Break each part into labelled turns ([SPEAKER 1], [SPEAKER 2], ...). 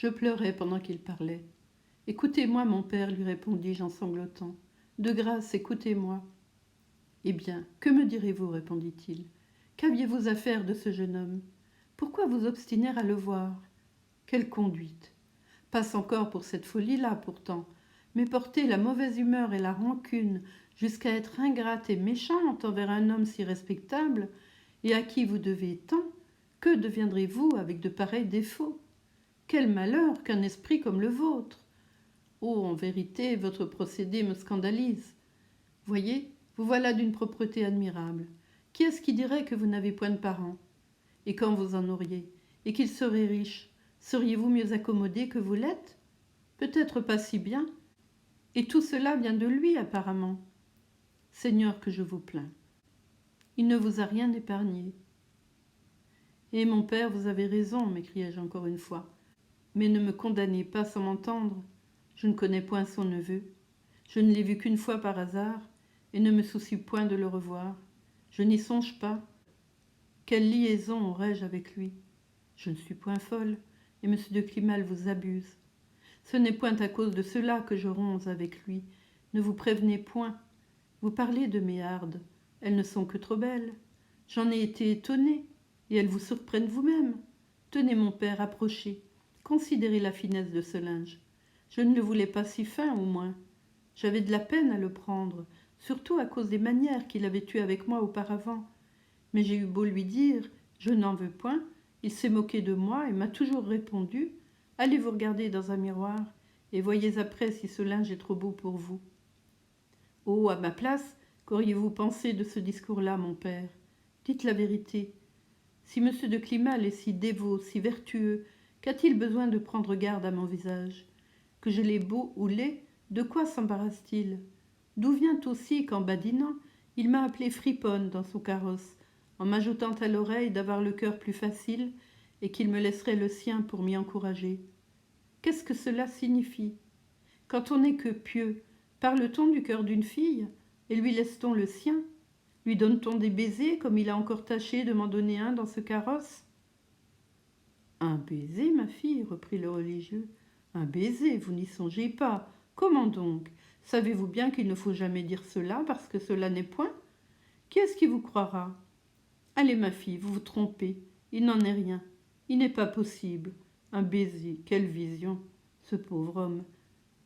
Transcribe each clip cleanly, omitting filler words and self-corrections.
[SPEAKER 1] Je pleurais pendant qu'il parlait. « Écoutez-moi, mon père, lui répondis-je en sanglotant. De grâce, écoutez-moi. » « Eh bien, que me direz-vous, répondit-il. Qu'aviez-vous à faire de ce jeune homme? Pourquoi vous obstiner à le voir? Quelle conduite! Passe encore pour cette folie-là, pourtant, mais porter la mauvaise humeur et la rancune jusqu'à être ingrate et méchante envers un homme si respectable et à qui vous devez tant, que deviendrez-vous avec de pareils défauts? Quel malheur qu'un esprit comme le vôtre! Oh, en vérité, votre procédé me scandalise. Voyez, vous voilà d'une propreté admirable. Qui est-ce qui dirait que vous n'avez point de parents? Et quand vous en auriez, et qu'il serait riche, seriez-vous mieux accommodé que vous l'êtes? Peut-être pas si bien. Et tout cela vient de lui, apparemment. Seigneur, que je vous plains. Il ne vous a rien épargné. Eh, mon père, vous avez raison, m'écriai-je encore une fois. Mais ne me condamnez pas sans m'entendre. Je ne connais point son neveu. Je ne l'ai vu qu'une fois par hasard, et ne me soucie point de le revoir. Je n'y songe pas. Quelle liaison aurais-je avec lui? Je ne suis point folle, et M. de Climal vous abuse. Ce n'est point à cause de cela que je romps avec lui. Ne vous prévenez point. Vous parlez de Méharde. Elles ne sont que trop belles. J'en ai été étonnée, et elles vous surprennent vous-même. Tenez, mon père, approchez. Considérez la finesse de ce linge. Je ne le voulais pas si fin, au moins. J'avais de la peine à le prendre, surtout à cause des manières qu'il avait eues avec moi auparavant. Mais j'ai eu beau lui dire « Je n'en veux point », il s'est moqué de moi et m'a toujours répondu « Allez vous regarder dans un miroir et voyez après si ce linge est trop beau pour vous. » Oh, à ma place, qu'auriez-vous pensé de ce discours-là, mon père? Dites la vérité. Si M. de Climal est si dévot, si vertueux, qu'a-t-il besoin de prendre garde à mon visage? Que je l'ai beau ou laid, de quoi s'embarrasse-t-il? D'où vient aussi qu'en badinant, il m'a appelée friponne dans son carrosse, en m'ajoutant à l'oreille d'avoir le cœur plus facile et qu'il me laisserait le sien pour m'y encourager? Qu'est-ce que cela signifie? Quand on n'est que pieux, parle-t-on du cœur d'une fille et lui laisse-t-on le sien? Lui donne-t-on des baisers comme il a encore tâché de m'en donner un dans ce carrosse? Un baiser, ma fille, reprit le religieux. Un baiser, vous n'y songez pas. Comment donc? Savez-vous bien qu'il ne faut jamais dire cela parce que cela n'est point? Qui est-ce qui vous croira? Allez, ma fille, vous vous trompez. Il n'en est rien. Il n'est pas possible. Un baiser, quelle vision! Ce pauvre homme.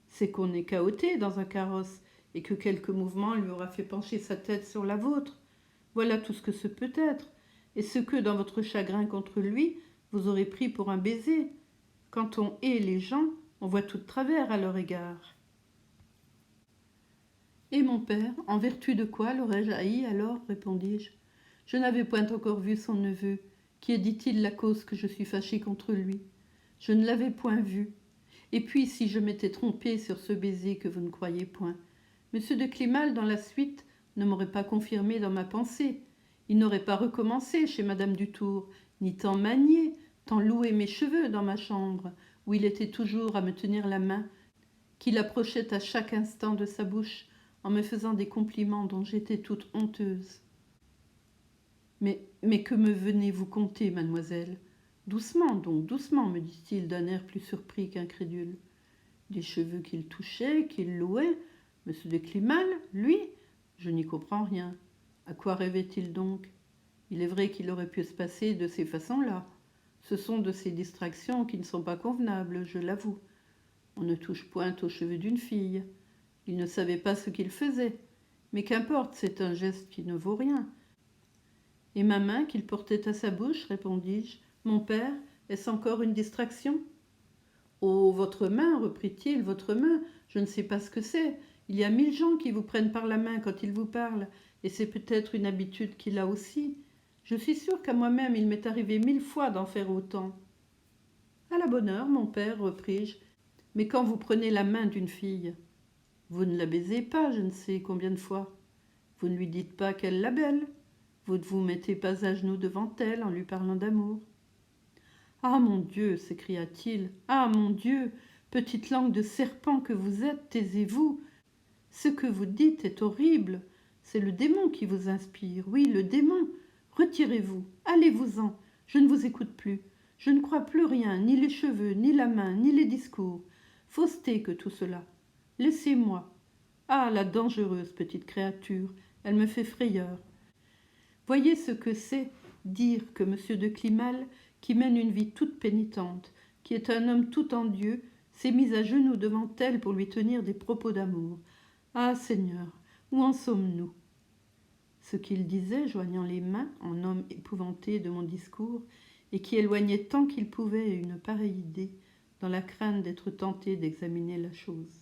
[SPEAKER 1] C'est qu'on est cahoté dans un carrosse et que quelque mouvement lui aura fait pencher sa tête sur la vôtre. Voilà tout ce que ce peut être, et ce que, dans votre chagrin contre lui, vous aurez pris pour un baiser. Quand on hait les gens, on voit tout de travers à leur égard. Et mon père, en vertu de quoi l'aurais-je haï alors? Répondis-je. Je n'avais point encore vu son neveu, qui est, dit-il, la cause que je suis fâchée contre lui. Je ne l'avais point vu. Et puis, si je m'étais trompée sur ce baiser que vous ne croyez point, M. de Climal, dans la suite, ne m'aurait pas confirmé dans ma pensée. Il n'aurait pas recommencé chez Madame Dutour, ni tant manié, tant loué mes cheveux dans ma chambre, où il était toujours à me tenir la main, qu'il approchait à chaque instant de sa bouche, en me faisant des compliments dont j'étais toute honteuse. Mais que me venez-vous conter, mademoiselle? Doucement donc, doucement, me dit-il d'un air plus surpris qu'incrédule. Des cheveux qu'il touchait, qu'il louait, M. de Climal, lui? Je n'y comprends rien. À quoi rêvait-il donc? Il est vrai qu'il aurait pu se passer de ces façons-là. Ce sont de ces distractions qui ne sont pas convenables, je l'avoue. On ne touche point aux cheveux d'une fille. Il ne savait pas ce qu'il faisait. Mais qu'importe, c'est un geste qui ne vaut rien. Et ma main qu'il portait à sa bouche, répondis-je. Mon père, est-ce encore une distraction? Oh, votre main, reprit-il, votre main, je ne sais pas ce que c'est. Il y a 1000 gens qui vous prennent par la main quand ils vous parlent, et c'est peut-être une habitude qu'il a aussi. Je suis sûre qu'à moi-même il m'est arrivé 1000 fois d'en faire autant. À la bonne heure, mon père, repris-je, mais quand vous prenez la main d'une fille, vous ne la baisez pas, je ne sais combien de fois. Vous ne lui dites pas qu'elle la belle. Vous ne vous mettez pas à genoux devant elle en lui parlant d'amour. Ah mon Dieu, s'écria-t-il, ah mon Dieu, petite langue de serpent que vous êtes, taisez-vous. Ce que vous dites est horrible. C'est le démon qui vous inspire, oui, le démon. Retirez-vous, allez-vous-en, je ne vous écoute plus. Je ne crois plus rien, ni les cheveux, ni la main, ni les discours. Fausseté que tout cela. Laissez-moi. Ah, la dangereuse petite créature, elle me fait frayeur. Voyez ce que c'est dire que M. de Climal, qui mène une vie toute pénitente, qui est un homme tout en Dieu, s'est mis à genoux devant elle pour lui tenir des propos d'amour. Ah, Seigneur, où en sommes-nous ? Ce qu'il disait, joignant les mains, en homme épouvanté de mon discours, et qui éloignait tant qu'il pouvait une pareille idée, dans la crainte d'être tenté d'examiner la chose.